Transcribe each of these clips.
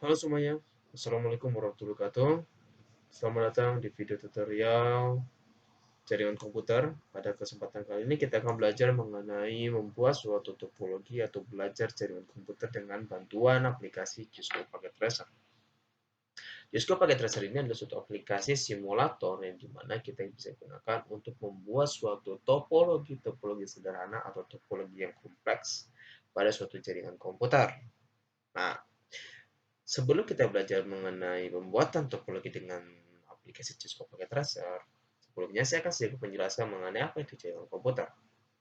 Halo semuanya, Assalamualaikum warahmatullahi wabarakatuh. Selamat datang di video tutorial jaringan komputer. Pada kesempatan kali ini kita akan belajar mengenai membuat suatu topologi atau belajar jaringan komputer dengan bantuan aplikasi JISCO Packet Tracer. JISCO Packet Tracer ini adalah suatu aplikasi simulator yang dimana kita bisa gunakan untuk membuat suatu topologi sederhana atau topologi yang kompleks pada suatu jaringan komputer. Nah, sebelum kita belajar mengenai pembuatan topologi dengan aplikasi JISCO Packet Tracer, sebelumnya saya akan sedikit penjelasan mengenai apa itu jaringan komputer.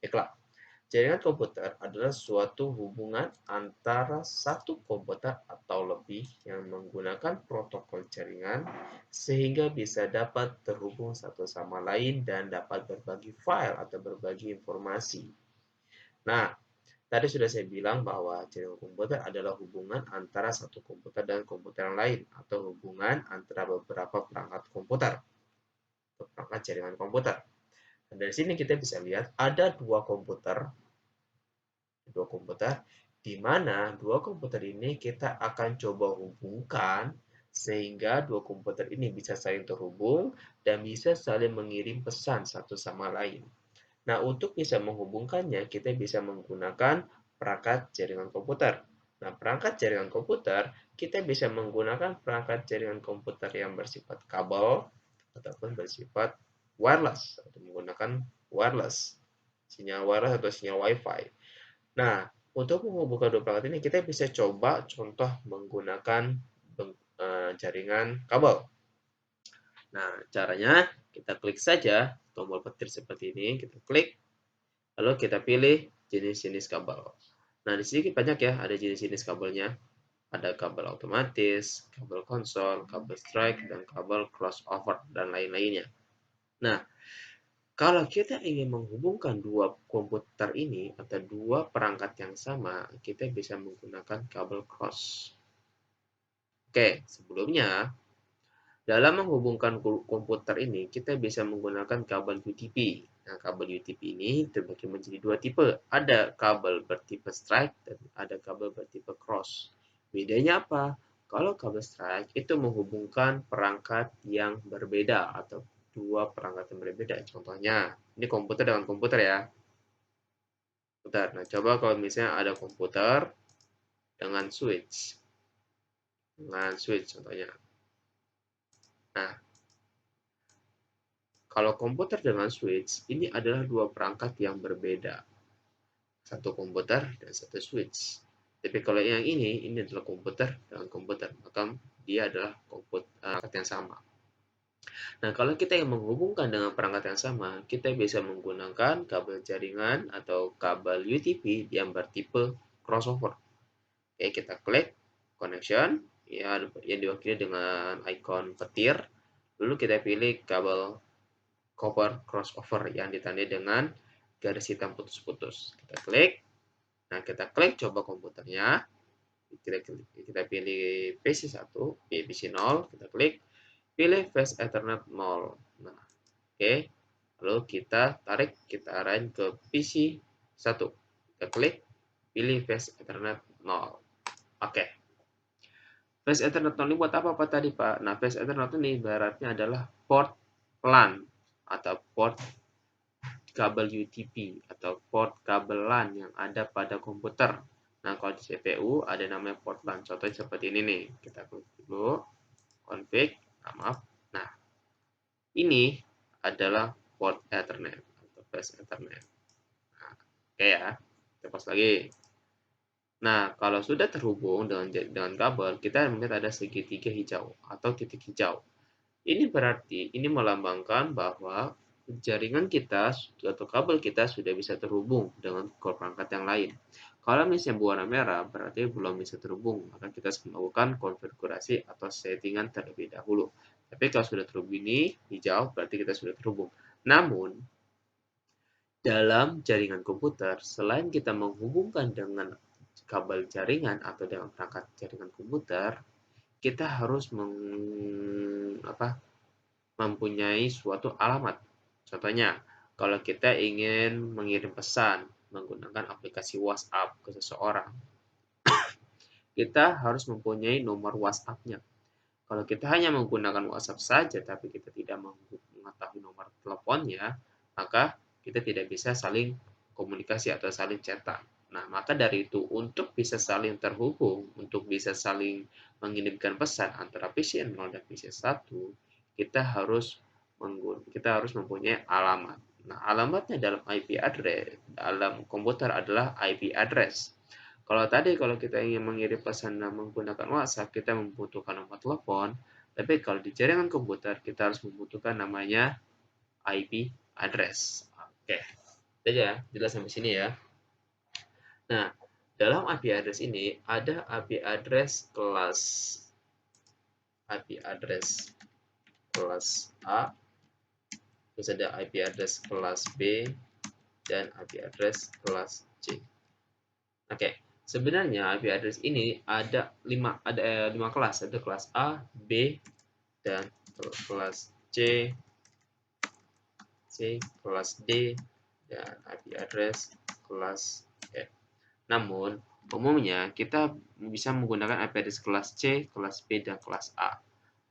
Baiklah, jaringan komputer adalah suatu hubungan antara satu komputer atau lebih yang menggunakan protokol jaringan sehingga bisa dapat terhubung satu sama lain dan dapat berbagi file atau berbagi informasi. Nah, tadi sudah saya bilang bahwa jaringan komputer adalah hubungan antara satu komputer dan komputer yang lain atau hubungan antara beberapa perangkat komputer atau perangkat jaringan komputer. Dan dari sini kita bisa lihat ada dua komputer di mana dua komputer ini kita akan coba hubungkan sehingga dua komputer ini bisa saling terhubung dan bisa saling mengirim pesan satu sama lain. Nah, untuk bisa menghubungkannya, kita bisa menggunakan perangkat jaringan komputer. Nah, perangkat jaringan komputer, kita bisa menggunakan perangkat jaringan komputer yang bersifat kabel ataupun bersifat wireless, atau menggunakan wireless, sinyal wireless atau sinyal WiFi. Nah, untuk menghubungkan dua perangkat ini, kita bisa coba contoh menggunakan jaringan kabel. Nah, caranya kita klik saja tombol petir seperti ini, kita klik, lalu kita pilih jenis-jenis kabel. Nah, di sini banyak ya, ada jenis-jenis kabelnya. Ada kabel otomatis, kabel konsol, kabel strike, dan kabel crossover, dan lain-lainnya. Nah, kalau kita ingin menghubungkan dua komputer ini atau dua perangkat yang sama, kita bisa menggunakan kabel cross. Oke, sebelumnya dalam menghubungkan komputer ini, kita bisa menggunakan kabel UTP. Nah, kabel UTP ini terbagi menjadi dua tipe. Ada kabel bertipe strike dan ada kabel bertipe cross. Bedanya apa? Kalau kabel strike itu menghubungkan perangkat yang berbeda atau dua perangkat yang berbeda. Contohnya, ini komputer dengan komputer ya. Bentar, nah coba kalau misalnya ada komputer dengan switch. Dengan switch contohnya. Nah, kalau komputer dengan switch, ini adalah dua perangkat yang berbeda. Satu komputer dan satu switch. Tapi kalau yang ini adalah komputer dengan komputer. Maka dia adalah perangkat yang sama. Nah, kalau kita yang menghubungkan dengan perangkat yang sama, kita bisa menggunakan kabel jaringan atau kabel UTP yang bertipe crossover. Oke, kita klik connection, ya, yang diwakili dengan ikon petir. Lalu kita pilih kabel copper crossover yang ditandai dengan garis hitam putus-putus. Kita klik. Nah, kita klik coba komputernya. Kita pilih PC1, PC0, kita klik. Pilih Fast Ethernet 0. Nah, oke. Lalu kita tarik, kita arahin ke PC1. Kita klik, pilih Fast Ethernet 0. Oke. Fast Ethernet 0 ini buat apa Pak tadi, Pak? Nah, Fast Ethernet ini ibaratnya adalah port LAN atau port kabel UTP atau port kabel LAN yang ada pada komputer. Nah, kalau di CPU ada namanya port LAN. Contohnya seperti ini nih. Kita klik dulu, config, maaf. Nah, ini adalah port Ethernet atau Fast Ethernet. Nah, oke ya. Kita pause lagi. Nah, kalau sudah terhubung dengan kabel, kita melihat ada segitiga hijau atau titik hijau. Ini berarti, ini melambangkan bahwa jaringan kita atau kabel kita sudah bisa terhubung dengan perangkat yang lain. Kalau misalnya berwarna merah, berarti belum bisa terhubung, maka kita harus melakukan konfigurasi atau settingan terlebih dahulu. Tapi kalau sudah terhubung ini, hijau, berarti kita sudah terhubung. Namun, dalam jaringan komputer, selain kita menghubungkan dengan kabel jaringan atau dengan perangkat jaringan komputer, kita harus mempunyai suatu alamat. Contohnya, kalau kita ingin mengirim pesan menggunakan aplikasi WhatsApp ke seseorang, kita harus mempunyai nomor WhatsApp-nya. Kalau kita hanya menggunakan WhatsApp saja, tapi kita tidak mengetahui nomor teleponnya, maka kita tidak bisa saling komunikasi atau saling cetak. Nah, maka dari itu, untuk bisa saling terhubung, untuk bisa saling mengirimkan pesan antara PC 0 dan PC 1, kita harus mempunyai alamat. Nah, alamatnya dalam IP address, dalam komputer adalah IP address. Kalau kita ingin mengirim pesan menggunakan WhatsApp, kita membutuhkan nomor telepon. Tapi kalau di jaringan komputer, kita harus membutuhkan namanya IP address. Oke, itu aja. Jelas sampai sini ya. Nah, dalam IP address ini ada IP address kelas A, terus ada IP address kelas B, dan IP address kelas C. Oke, sebenarnya IP address ini ada 5 kelas, ada kelas A, B, dan kelas C, kelas D, dan IP address kelas E. Namun, umumnya kita bisa menggunakan IP address kelas C, kelas B, dan kelas A.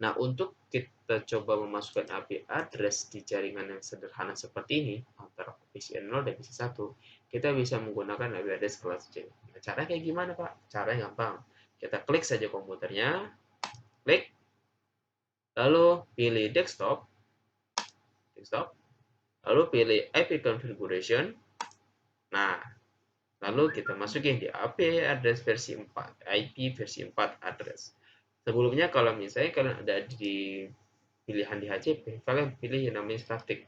Nah, untuk kita coba memasukkan IP address di jaringan yang sederhana seperti ini, antara PC 0 dan PC 1, kita bisa menggunakan IP address kelas C. Nah, caranya kayak gimana, Pak? Caranya gampang. Kita klik saja komputernya, klik, lalu pilih desktop, lalu pilih IP configuration. Nah, lalu kita masukin di IP address versi 4, IP versi 4 address. Sebelumnya kalau misalnya kalian ada di pilihan di HCP, kalian pilih yang namanya static.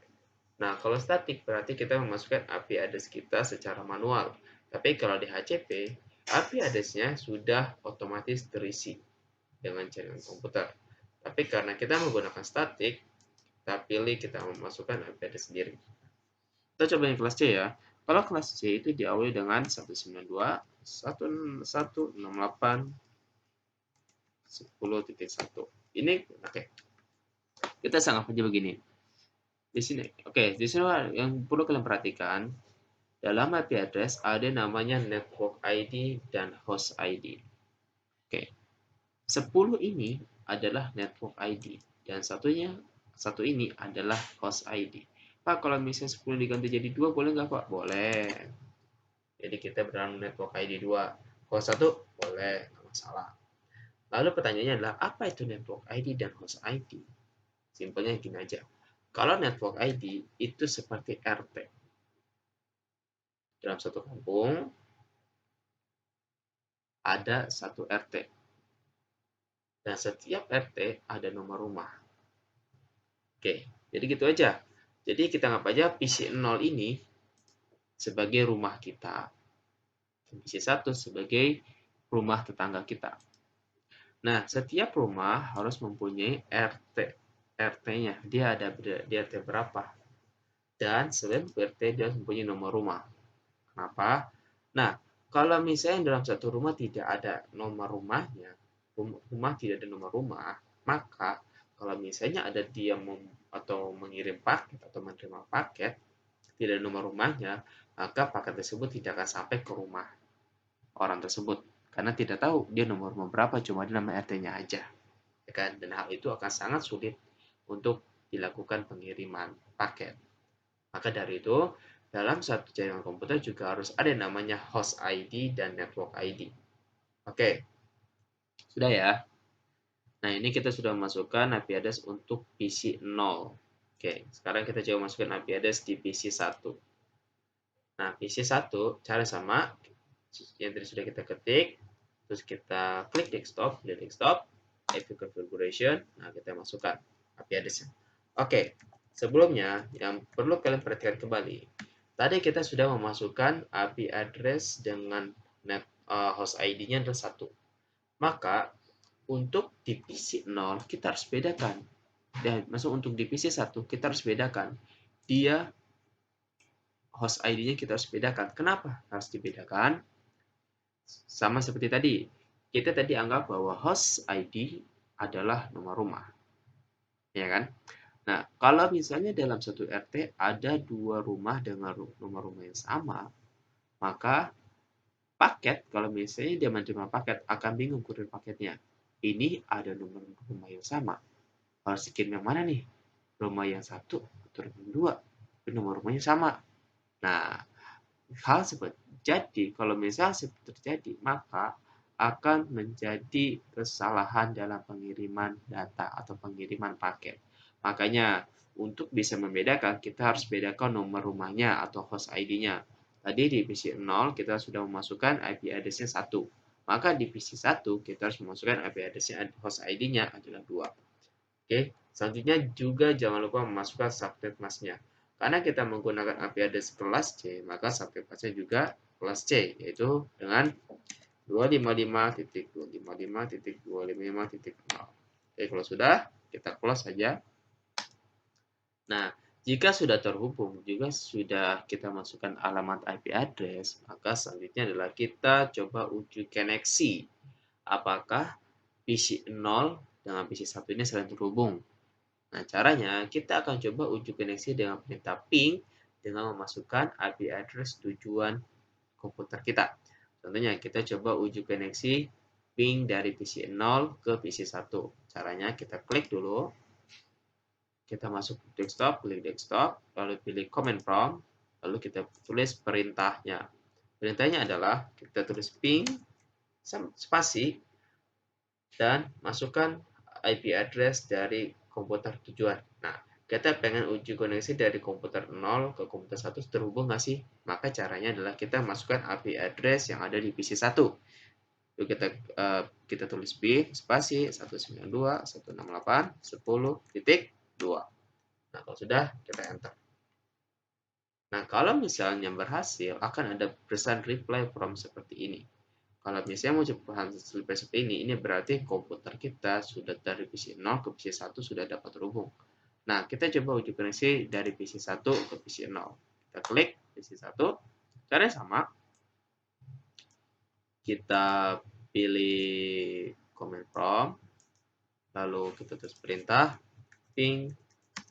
Nah, kalau static berarti kita memasukkan IP address kita secara manual. Tapi kalau di HCP, IP address-nya sudah otomatis terisi dengan jaringan komputer. Tapi karena kita menggunakan static, kita memasukkan IP address sendiri. Kita coba yang kelas C ya. Kalau kelas C itu diawali dengan 192, 168, 10.1. Ini oke. Kita sangat aja begini. Di sini, di sini yang perlu kalian perhatikan, dalam IP address ada namanya network ID dan host ID. Oke. 10 ini adalah network ID dan satu ini adalah host ID. Pak, kalau misalnya 10 diganti jadi 2 boleh nggak, Pak? Boleh. Jadi kita berdalam network ID 2. Kalau 1 boleh, nggak masalah. Lalu pertanyaannya adalah, apa itu network ID dan host ID? Simpelnya gini aja. Kalau network ID itu seperti RT. Dalam satu kampung, ada satu RT. Dan setiap RT ada nomor rumah. Oke, jadi gitu aja. Jadi kita anggap aja PC 0 ini sebagai rumah kita. PC 1 sebagai rumah tetangga kita. Nah, setiap rumah harus mempunyai RT. RT-nya, dia ada di RT berapa. Dan selain RT, dia mempunyai nomor rumah. Kenapa? Nah, kalau misalnya dalam satu rumah tidak ada nomor rumahnya, rumah tidak ada nomor rumah, maka kalau misalnya ada dia atau mengirim paket atau menerima paket, tidak ada nomor rumahnya, maka paket tersebut tidak akan sampai ke rumah orang tersebut. Karena tidak tahu dia nomor rumah berapa, cuma dia nama RT-nya aja. Ya kan? Dan hal itu akan sangat sulit untuk dilakukan pengiriman paket. Maka dari itu, dalam satu jaringan komputer juga harus ada yang namanya host ID dan network ID. Oke, sudah ya. Nah, ini kita sudah masukkan IP address untuk PC 0. Oke, sekarang kita coba masukkan IP address di PC 1. Nah, PC 1 cara sama yang tadi sudah kita ketik, terus kita klik desktop, pilih desktop, IP configuration, nah kita masukkan IP address-nya. Oke, sebelumnya yang perlu kalian perhatikan kembali, tadi kita sudah memasukkan IP address dengan host ID-nya adalah 1. Maka untuk di PC 0 kita harus bedakan. Dan masuk untuk di PC 1 kita harus bedakan. Dia host ID-nya kita harus bedakan. Kenapa harus dibedakan? Sama seperti tadi. Kita tadi anggap bahwa host ID adalah nomor rumah. Ya kan? Nah, kalau misalnya dalam satu RT ada 2 rumah dengan nomor rumah yang sama, maka paket, kalau misalnya dia menerima paket, akan bingung kurir paketnya. Ini ada nomor rumah yang sama. Harus kirim yang mana nih? Rumah yang satu atau rumah yang dua? Nomor rumahnya sama. Nah, hal seperti jadi kalau misalnya seperti terjadi, maka akan menjadi kesalahan dalam pengiriman data atau pengiriman paket. Makanya untuk bisa membedakan, kita harus bedakan nomor rumahnya atau host ID-nya. Tadi di PC 0 kita sudah memasukkan IP address-nya 1. Maka di PC 1 kita harus memasukkan IP address-nya host ID-nya adalah 2. Oke, selanjutnya juga jangan lupa memasukkan subnet masknya. Karena kita menggunakan IP address kelas C, maka subnet masknya juga kelas C, yaitu dengan 255.255.255.0. Oke, kalau sudah, kita close saja. Nah, jika sudah terhubung, juga sudah kita masukkan alamat IP address, maka selanjutnya adalah kita coba uji koneksi. Apakah PC 0 dengan PC 1 ini saling terhubung? Nah, caranya kita akan coba uji koneksi dengan perintah ping dengan memasukkan IP address tujuan komputer kita. Contohnya, kita coba uji koneksi ping dari PC 0 ke PC 1. Caranya kita klik dulu. Kita masuk desktop, klik desktop, lalu pilih command prompt, lalu kita tulis perintahnya. Perintahnya adalah kita tulis ping spasi dan masukkan IP address dari komputer tujuan. Nah, kita pengen uji koneksi dari komputer 0 ke komputer 1 terhubung nggak sih? Maka caranya adalah kita masukkan IP address yang ada di PC 1. Lalu kita tulis ping spasi 192.168.10.2. Nah, kalau sudah, kita enter. Nah, kalau misalnya berhasil, akan ada pesan reply from seperti ini. Kalau misalnya mau cepat reply seperti ini berarti komputer kita sudah dari PC 0 ke PC 1 sudah dapat terhubung. Nah, kita coba uji koneksi dari PC 1 ke PC 0. Kita klik PC 1, caranya sama. Kita pilih command prompt, lalu kita tulis perintah ping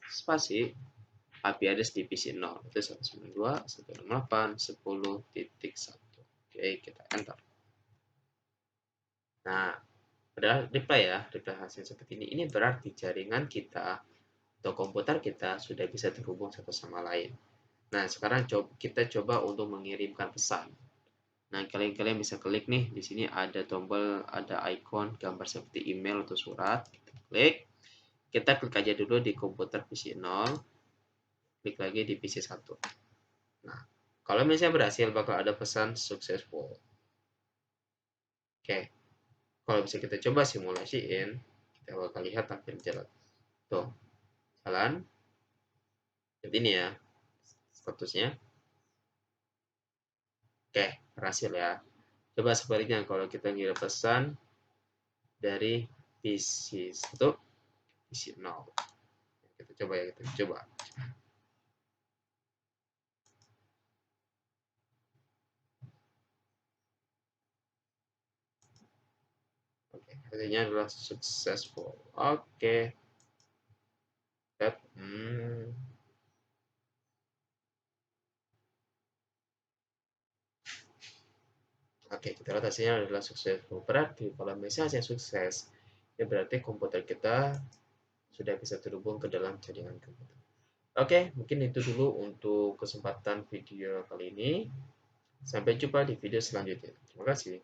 spasi IP address di PC 0 itu 192.168.10.1. Oke, kita enter. Nah, pada reply hasil seperti ini. Ini berarti jaringan kita atau komputer kita sudah bisa terhubung satu sama lain. Nah, sekarang kita coba untuk mengirimkan pesan. Nah, kalian bisa klik nih, di sini ada tombol, ada icon gambar seperti email atau surat. Kita klik. Kita klik aja dulu di komputer PC 0. Klik lagi di PC 1. Nah, kalau misalnya berhasil bakal ada pesan successful. Oke. Kalau bisa kita coba simulasiin, kita bakal lihat tampil jalan. Tuh, jalan. Jadi ini ya statusnya. Oke, berhasil ya. Coba sebaliknya kalau kita ngirim pesan dari PC 1 PC 0. Kita coba ya, kita coba. Oke, hasilnya adalah successful. Oke. Oke, kita lihat hasilnya adalah successful. Berarti kalau misalnya sukses, ya berarti komputer kita sudah bisa terhubung ke dalam jaringan komputer. Oke, mungkin itu dulu untuk kesempatan video kali ini. Sampai jumpa di video selanjutnya. Terima kasih.